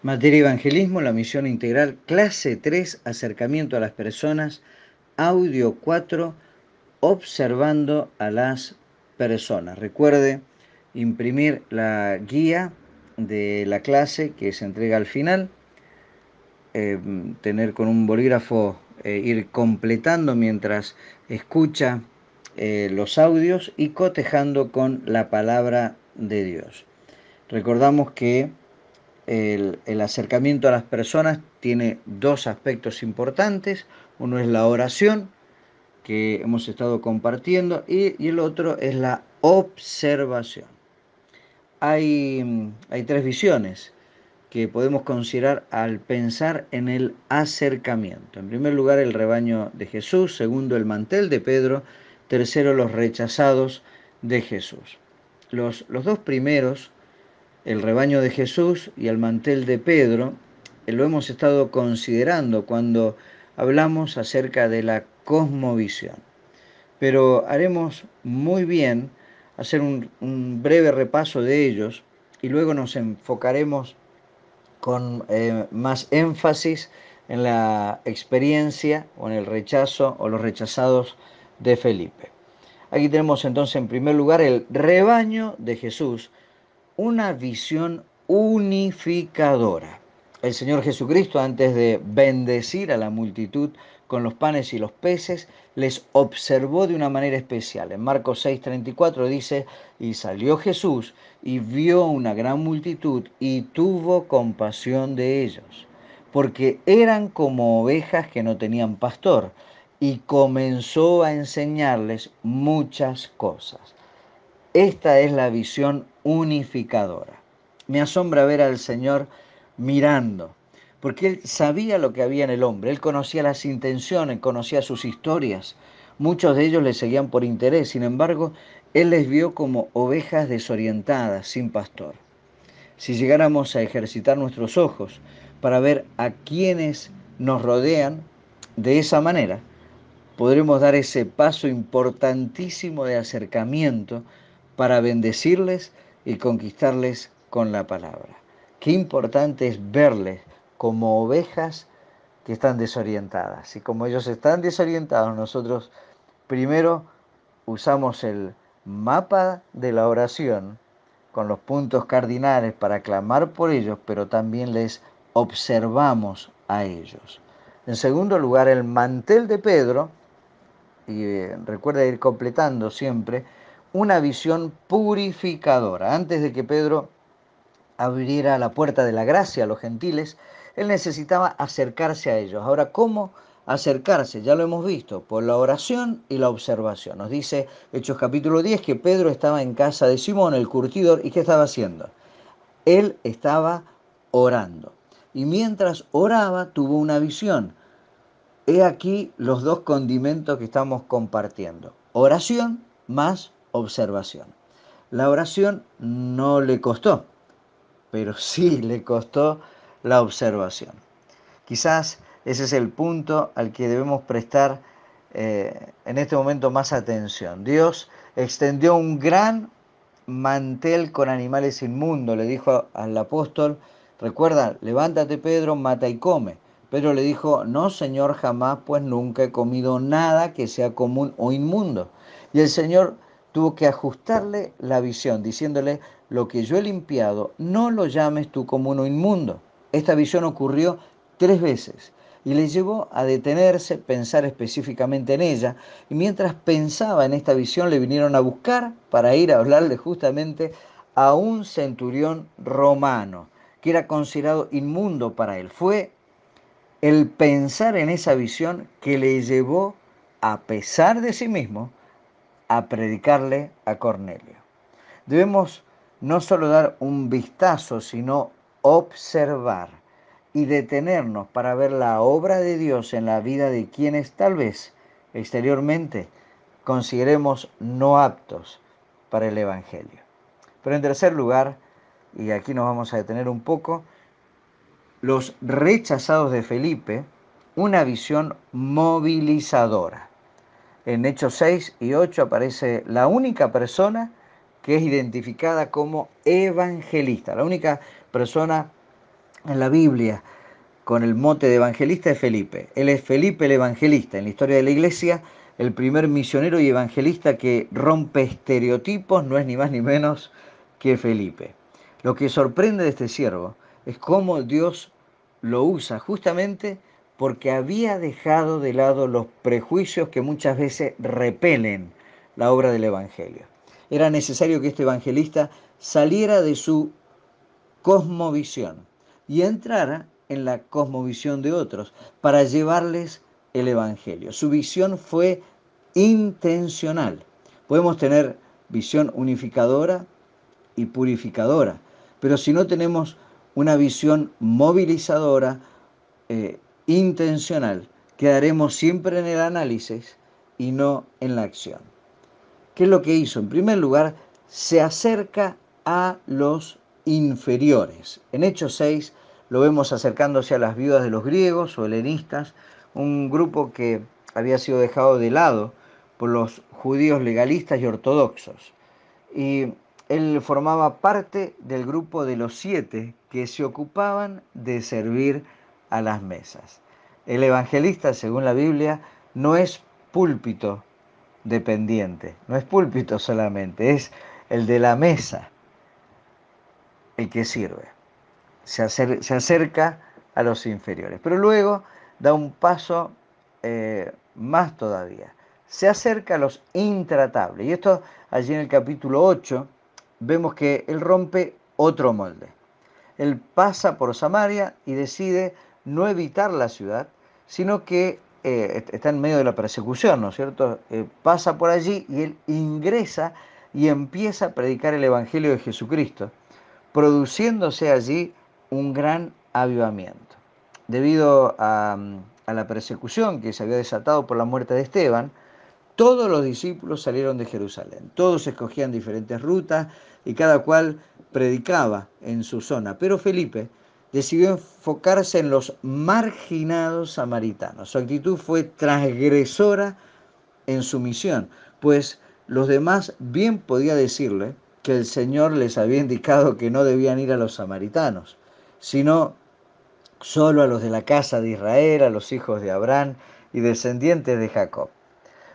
Materia Evangelismo, la misión integral, clase 3, acercamiento a las personas, audio 4, observando a las personas. Recuerde imprimir la guía de la clase que se entrega al final, tener con un bolígrafo, ir completando mientras escucha los audios y cotejando con la palabra de Dios. Recordamos que el acercamiento a las personas tiene dos aspectos importantes. Uno es la oración, que hemos estado compartiendo, y el otro es la observación. Hay tres visiones que podemos considerar al pensar en el acercamiento. En primer lugar, el rebaño de Jesús. Segundo, el mantel de Pedro. Tercero, los rechazados de Jesús. Los dos primeros, el rebaño de Jesús y el mantel de Pedro, lo hemos estado considerando cuando hablamos acerca de la cosmovisión. Pero haremos muy bien hacer un breve repaso de ellos y luego nos enfocaremos con más énfasis en la experiencia o en el rechazo o los rechazados de Felipe. Aquí tenemos entonces en primer lugar el rebaño de Jesús, una visión unificadora. El Señor Jesucristo, antes de bendecir a la multitud con los panes y los peces, les observó de una manera especial. En Marcos 6:34 dice: y salió Jesús y vio una gran multitud y tuvo compasión de ellos, porque eran como ovejas que no tenían pastor, y comenzó a enseñarles muchas cosas. Esta es la visión unificadora. Me asombra ver al Señor mirando, porque Él sabía lo que había en el hombre, Él conocía las intenciones, conocía sus historias. Muchos de ellos le seguían por interés, sin embargo, Él les vio como ovejas desorientadas, sin pastor. Si llegáramos a ejercitar nuestros ojos para ver a quienes nos rodean de esa manera, podremos dar ese paso importantísimo de acercamiento para bendecirles y conquistarles con la palabra. Qué importante es verles como ovejas que están desorientadas. Y como ellos están desorientados, nosotros primero usamos el mapa de la oración con los puntos cardinales para clamar por ellos, pero también les observamos a ellos. En segundo lugar, el mantel de Pedro, y recuerda ir completando siempre, una visión purificadora. Antes de que Pedro abriera la puerta de la gracia a los gentiles, él necesitaba acercarse a ellos. Ahora, ¿cómo acercarse? Ya lo hemos visto, por la oración y la observación. Nos dice Hechos capítulo 10 que Pedro estaba en casa de Simón, el curtidor, ¿y qué estaba haciendo? Él estaba orando. Y mientras oraba, tuvo una visión. He aquí los dos condimentos que estamos compartiendo: oración más observación. La oración no le costó, pero sí le costó la observación. Quizás ese es el punto al que debemos prestar en este momento más atención. Dios extendió un gran mantel con animales inmundos. Le dijo al apóstol: recuerda, levántate Pedro, mata y come. Pedro le dijo: no, Señor, jamás, pues nunca he comido nada que sea común o inmundo. Y el Señor tuvo que ajustarle la visión, diciéndole: lo que yo he limpiado, no lo llames tú común o inmundo. Esta visión ocurrió 3 veces y le llevó a detenerse, pensar específicamente en ella, y mientras pensaba en esta visión le vinieron a buscar para ir a hablarle justamente a un centurión romano que era considerado inmundo para él. Fue el pensar en esa visión que le llevó, a pesar de sí mismo, a predicarle a Cornelio. Debemos no solo dar un vistazo, sino observar y detenernos para ver la obra de Dios en la vida de quienes tal vez exteriormente consideremos no aptos para el Evangelio. Pero en tercer lugar, y aquí nos vamos a detener un poco, los rechazados de Felipe, una visión movilizadora. En Hechos 6 y 8 aparece la única persona que es identificada como evangelista, la única persona en la Biblia con el mote de evangelista es Felipe. Él es Felipe el evangelista. En la historia de la iglesia, el primer misionero y evangelista que rompe estereotipos no es ni más ni menos que Felipe. Lo que sorprende de este siervo es cómo Dios lo usa justamente porque había dejado de lado los prejuicios que muchas veces repelen la obra del Evangelio. Era necesario que este evangelista saliera de su cosmovisión y entrara en la cosmovisión de otros para llevarles el Evangelio. Su visión fue intencional. Podemos tener visión unificadora y purificadora, pero si no tenemos una visión movilizadora, intencional, quedaremos siempre en el análisis y no en la acción. ¿Qué es lo que hizo? En primer lugar, se acerca a los inferiores. En Hechos 6 lo vemos acercándose a las viudas de los griegos o helenistas, un grupo que había sido dejado de lado por los judíos legalistas y ortodoxos. Y él formaba parte del grupo de los 7 que se ocupaban de servir a las mesas. El evangelista, según la Biblia, no es púlpito dependiente, no es púlpito solamente, es el de la mesa el que sirve. Se acerca a los inferiores, pero luego da un paso más todavía. Se acerca a los intratables. Y esto allí en el capítulo 8 vemos que él rompe otro molde. Él pasa por Samaria y decide no evitar la ciudad, sino que está en medio de la persecución, ¿no es cierto? Pasa por allí y él ingresa y empieza a predicar el Evangelio de Jesucristo, produciéndose allí un gran avivamiento. Debido a la persecución que se había desatado por la muerte de Esteban, todos los discípulos salieron de Jerusalén, todos escogían diferentes rutas y cada cual predicaba en su zona, pero Felipe decidió enfocarse en los marginados samaritanos. Su actitud fue transgresora en su misión, pues los demás bien podía decirle que el Señor les había indicado que no debían ir a los samaritanos, sino solo a los de la casa de Israel, a los hijos de Abraham y descendientes de Jacob.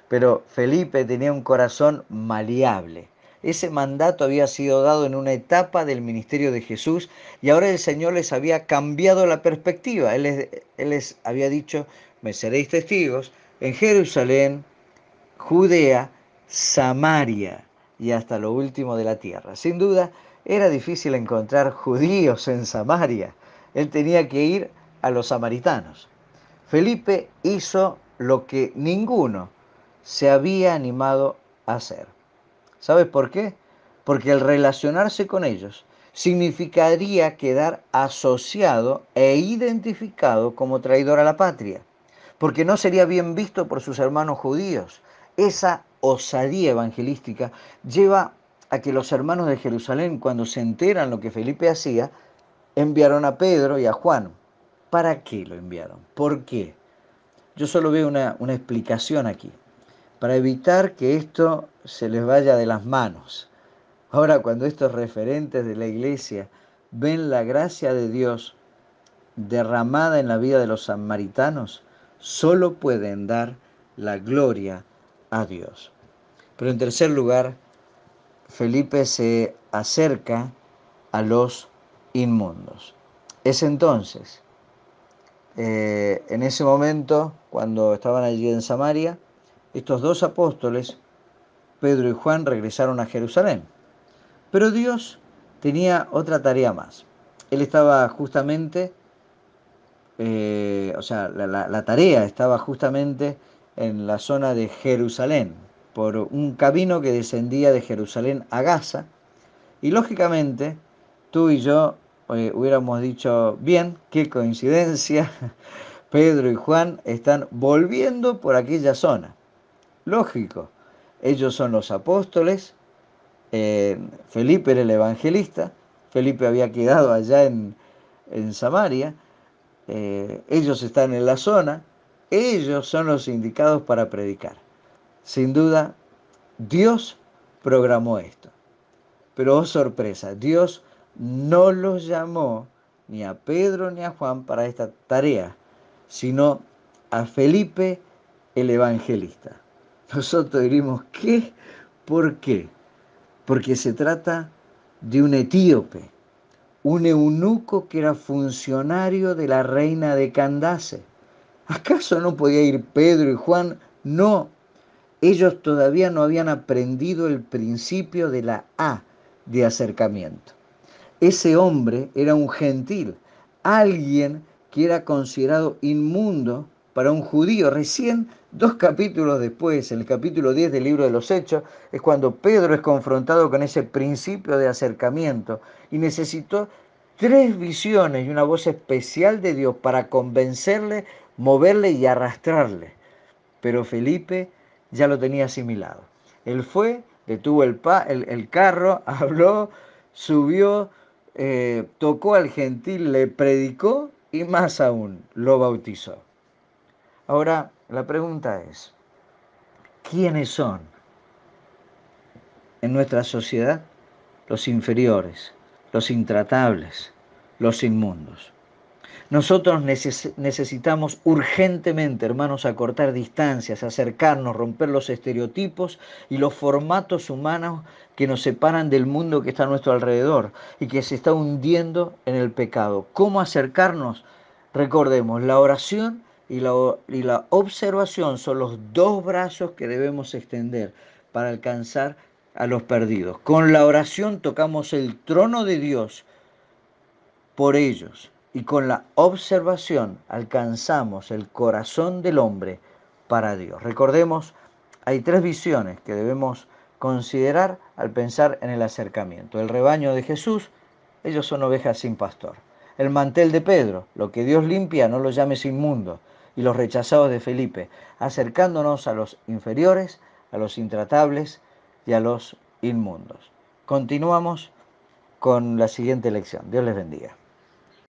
Pero Felipe tenía un corazón maleable. Ese mandato había sido dado en una etapa del ministerio de Jesús y ahora el Señor les había cambiado la perspectiva. Él les había dicho, me seréis testigos en Jerusalén, Judea, Samaria y hasta lo último de la tierra. Sin duda, era difícil encontrar judíos en Samaria. Él tenía que ir a los samaritanos. Felipe hizo lo que ninguno se había animado a hacer. ¿Sabes por qué? Porque el relacionarse con ellos significaría quedar asociado e identificado como traidor a la patria, porque no sería bien visto por sus hermanos judíos. Esa osadía evangelística lleva a que los hermanos de Jerusalén, cuando se enteran lo que Felipe hacía, enviaron a Pedro y a Juan. ¿Para qué lo enviaron? ¿Por qué? Yo solo veo una explicación aquí, para evitar que esto se les vaya de las manos. Ahora, cuando estos referentes de la iglesia ven la gracia de Dios derramada en la vida de los samaritanos, solo pueden dar la gloria a Dios. Pero en tercer lugar, Felipe se acerca a los inmundos. Es entonces, en ese momento, cuando estaban allí en Samaria, estos dos apóstoles, Pedro y Juan, regresaron a Jerusalén. Pero Dios tenía otra tarea más. Él estaba justamente, la tarea estaba justamente en la zona de Jerusalén, por un camino que descendía de Jerusalén a Gaza. Y lógicamente, tú y yo hubiéramos dicho, bien, qué coincidencia, Pedro y Juan están volviendo por aquella zona. Lógico, ellos son los apóstoles, Felipe era el evangelista, Felipe había quedado allá en Samaria, ellos están en la zona, ellos son los indicados para predicar. Sin duda, Dios programó esto. Pero oh sorpresa, Dios no los llamó ni a Pedro ni a Juan para esta tarea, sino a Felipe el evangelista. Nosotros diríamos, ¿qué? ¿Por qué? Porque se trata de un etíope, un eunuco que era funcionario de la reina de Candace. ¿Acaso no podía ir Pedro y Juan? No, ellos todavía no habían aprendido el principio de la A de acercamiento. Ese hombre era un gentil, alguien que era considerado inmundo para un judío. Recién 2 capítulos después, en el capítulo 10 del libro de los Hechos, es cuando Pedro es confrontado con ese principio de acercamiento y necesitó 3 visiones y una voz especial de Dios para convencerle, moverle y arrastrarle. Pero Felipe ya lo tenía asimilado. Él fue, detuvo el carro, habló, subió, tocó al gentil, le predicó y más aún, lo bautizó. Ahora, la pregunta es, ¿quiénes son en nuestra sociedad los inferiores, los intratables, los inmundos? Nosotros necesitamos urgentemente, hermanos, acortar distancias, acercarnos, romper los estereotipos y los formatos humanos que nos separan del mundo que está a nuestro alrededor y que se está hundiendo en el pecado. ¿Cómo acercarnos? Recordemos, la oración y la observación son los 2 brazos que debemos extender para alcanzar a los perdidos. Con la oración tocamos el trono de Dios por ellos, y con la observación alcanzamos el corazón del hombre para Dios. Recordemos, hay 3 visiones que debemos considerar al pensar en el acercamiento. El rebaño de Jesús, ellos son ovejas sin pastor. El mantel de Pedro, lo que Dios limpia no lo llames inmundo. Y los rechazados de Felipe, acercándonos a los inferiores, a los intratables y a los inmundos. Continuamos con la siguiente lección. Dios les bendiga.